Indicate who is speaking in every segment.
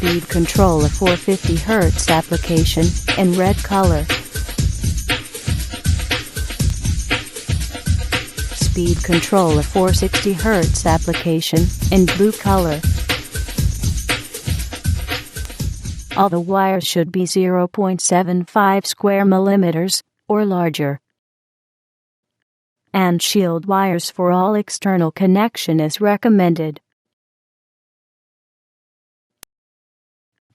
Speaker 1: speed controller 450 Hz application in red color. Speed controller 460 Hz application in blue color. All the wires should be 0.75 square millimeters or larger. And shield wires for all external connection is recommended.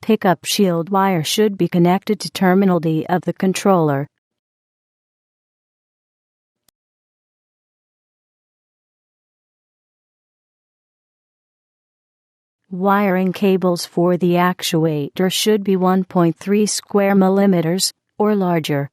Speaker 1: Pickup shield wire should be connected to terminal D of the controller. Wiring cables for the actuator should be 1.3 square millimeters or larger.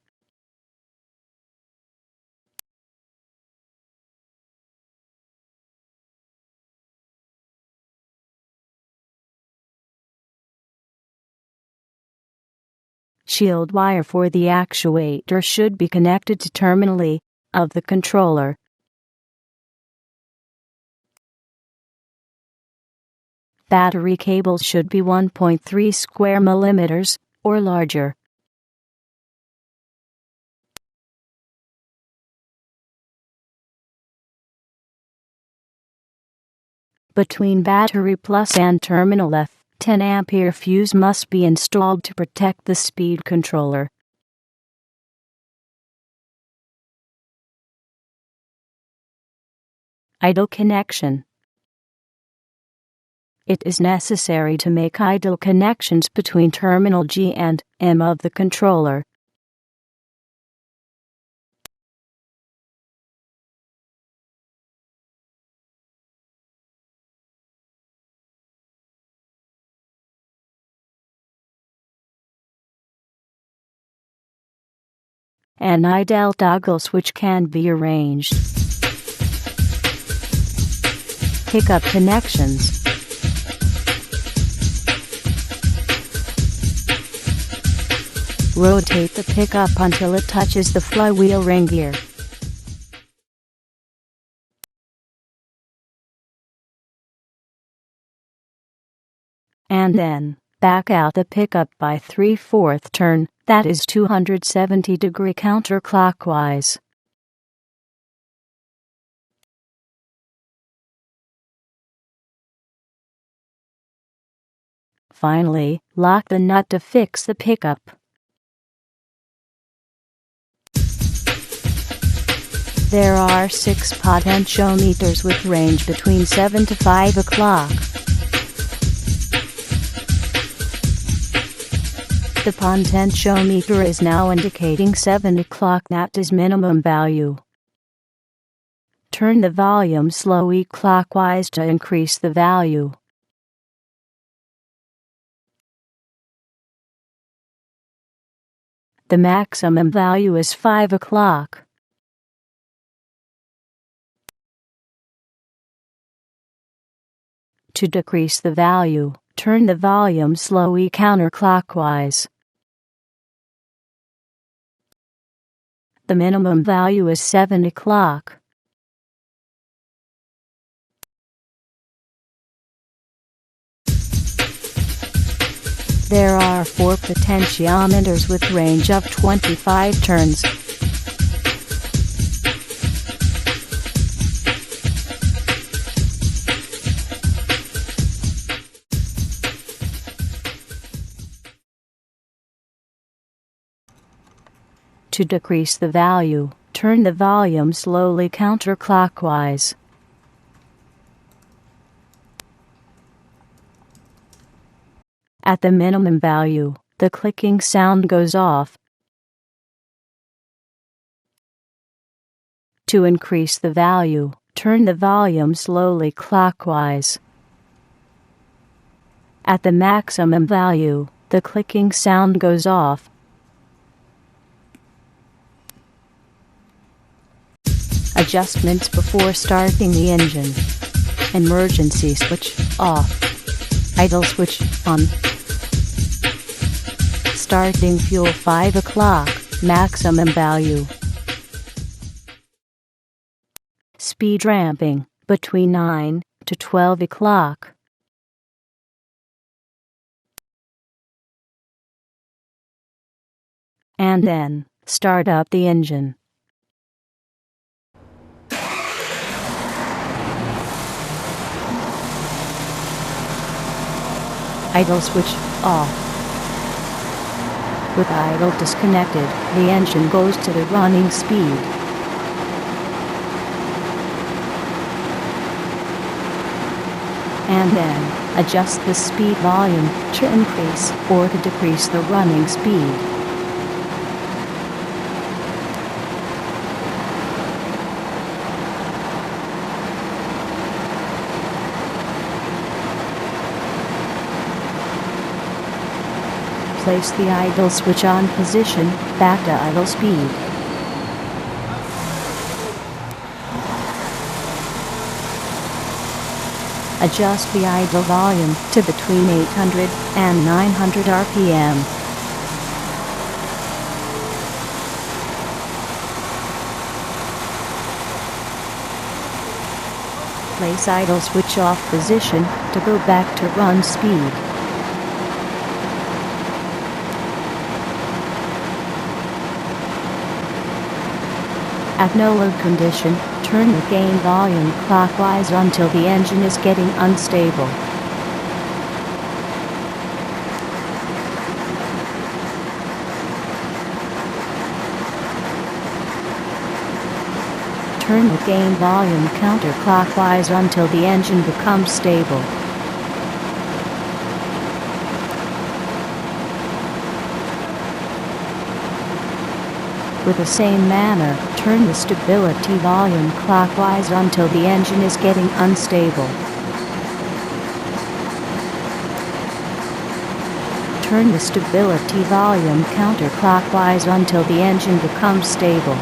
Speaker 1: Shield wire for the actuator should be connected to terminal E of the controller. Battery cables should be 1.3 square millimeters or larger. Between battery plus and terminal F, 10 ampere fuse must be installed to protect the speed controller. Idle connection. It is necessary to make idle connections between terminal G and M of the controller. An idle toggle switch can be arranged. Pickup connections. Rotate the pickup until it touches the flywheel ring gear. And then, back out the pickup by 3/4 turn, that is 270° counterclockwise. Finally, lock the nut to fix the pickup. There are 6 potentiometers with range between 7 to 5 o'clock. The potentiometer is now indicating 7 o'clock, that is minimum value. Turn the volume slowly clockwise to increase the value. The maximum value is 5 o'clock. To decrease the value, turn the volume slowly counterclockwise. The minimum value is 7 o'clock. There are 4 potentiometers with range of 25 turns. To decrease the value, turn the volume slowly counterclockwise. At the minimum value, the clicking sound goes off. To increase the value, turn the volume slowly clockwise. At the maximum value, the clicking sound goes off. Adjustments before starting the engine. Emergency switch off. Idle switch on. Starting fuel 5 o'clock, maximum value. Speed ramping between 9 to 12 o'clock. and then start up the engine. Idle switch off. With idle disconnected, the engine goes to the running speed. And then adjust the speed volume to increase or to decrease the running speed. Place the idle switch on position, back to idle speed. Adjust the idle volume to between 800 and 900 RPM. Place idle switch off position to go back to run speed. At no load condition, turn the gain volume clockwise until the engine is getting unstable. Turn the gain volume counterclockwise until the engine becomes stable. With the same manner, turn the stability volume clockwise until the engine is getting unstable. Turn the stability volume counterclockwise until the engine becomes stable.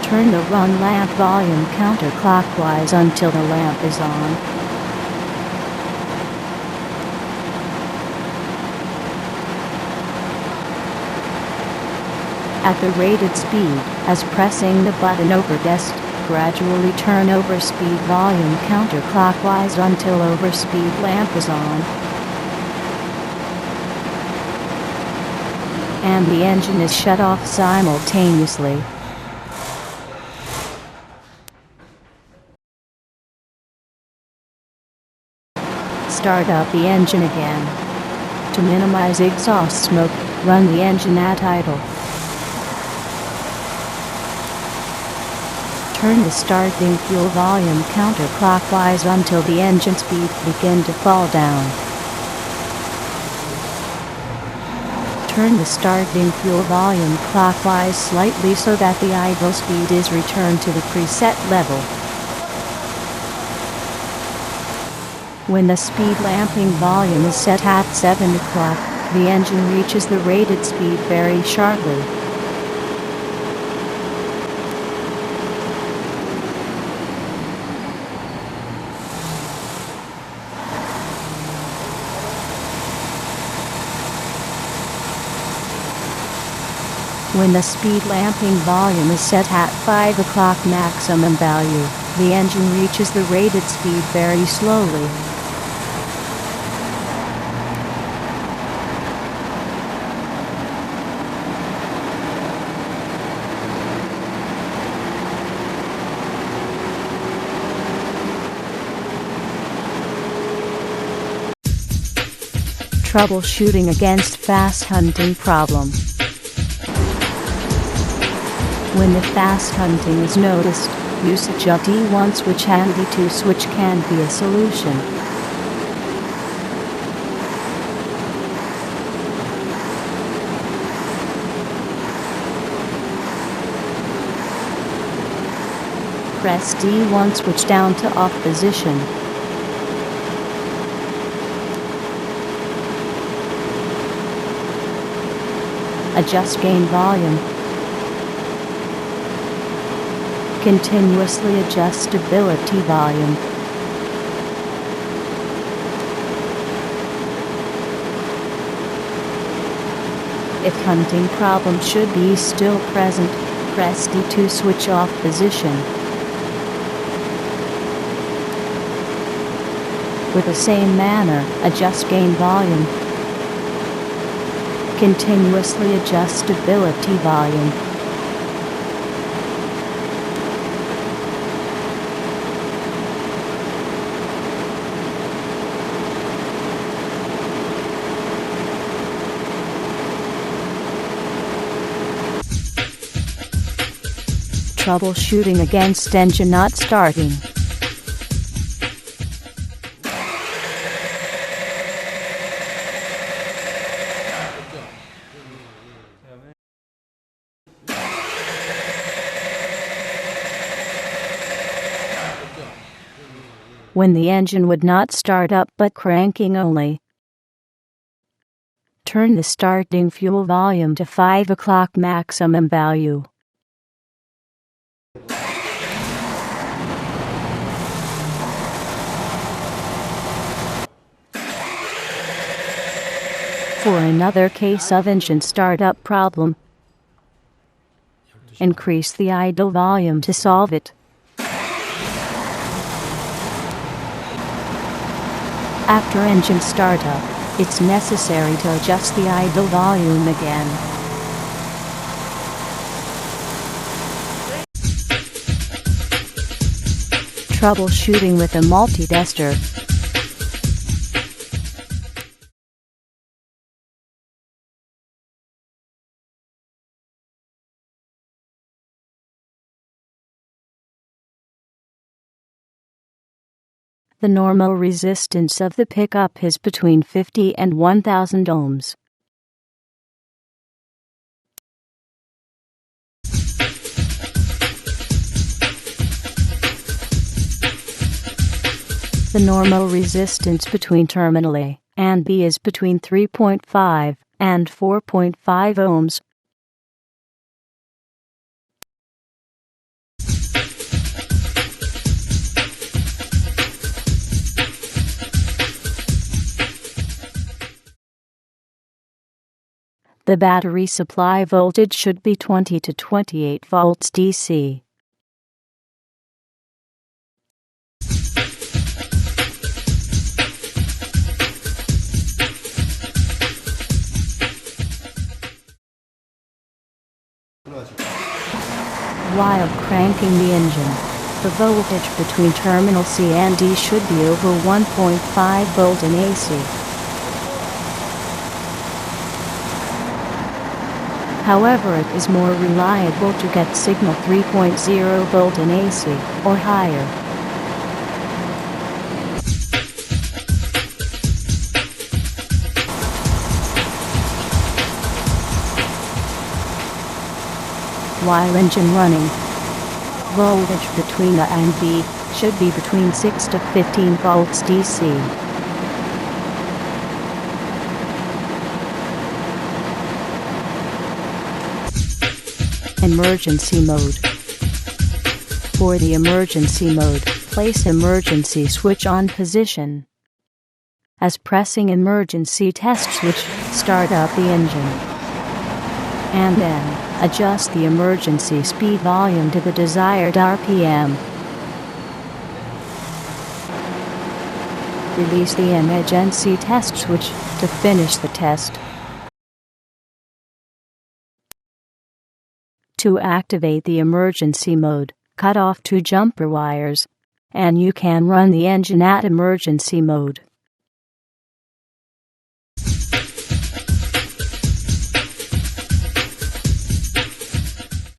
Speaker 1: Turn the run lamp volume counterclockwise until the lamp is on. At the rated speed, as pressing the button overdest, gradually turn overspeed volume counterclockwise until overspeed lamp is on. And the engine is shut off simultaneously. Start up the engine again. To minimize exhaust smoke, run the engine at idle. Turn the starting fuel volume counterclockwise until the engine speed begins to fall down. Turn the starting fuel volume clockwise slightly so that the idle speed is returned to the preset level. When the speed lamping volume is set at 7 o'clock, the engine reaches the rated speed very sharply. When the speed lamping volume is set at 5 o'clock maximum value, the engine reaches the rated speed very slowly. Troubleshooting against fast hunting problem. When the fast hunting is noticed, usage of D1 switch and D2 switch can be a solution. Press D1 switch down to off position. Adjust gain volume. Continuously adjust stability volume. If hunting problem should be still present, press D2 switch off position. With the same manner, adjust gain volume. Continuously adjust stability volume. Troubleshooting against engine not starting. When the engine would not start up but cranking only. Turn the starting fuel volume to 5 o'clock maximum value. For another case of engine startup problem, increase the idle volume to solve it. After engine startup, it's necessary to adjust the idle volume again. Troubleshooting with a multi-tester. The normal resistance of the pickup is between 50 and 1000 ohms. The normal resistance between terminal A and B is between 3.5 and 4.5 ohms. The battery supply voltage should be 20 to 28 volts DC. While cranking the engine, the voltage between terminal C and D should be over 1.5 volt in AC. However, it is more reliable to get signal 3.0 volt in AC or higher. While engine running, voltage between A and B should be between 6 to 15 volts DC. Emergency mode. For the emergency mode, place emergency switch on position. As pressing emergency test switch, start up the engine. And then, adjust the emergency speed volume to the desired RPM. Release the emergency test switch to finish the test. To activate the emergency mode, cut off 2 jumper wires, and you can run the engine at emergency mode.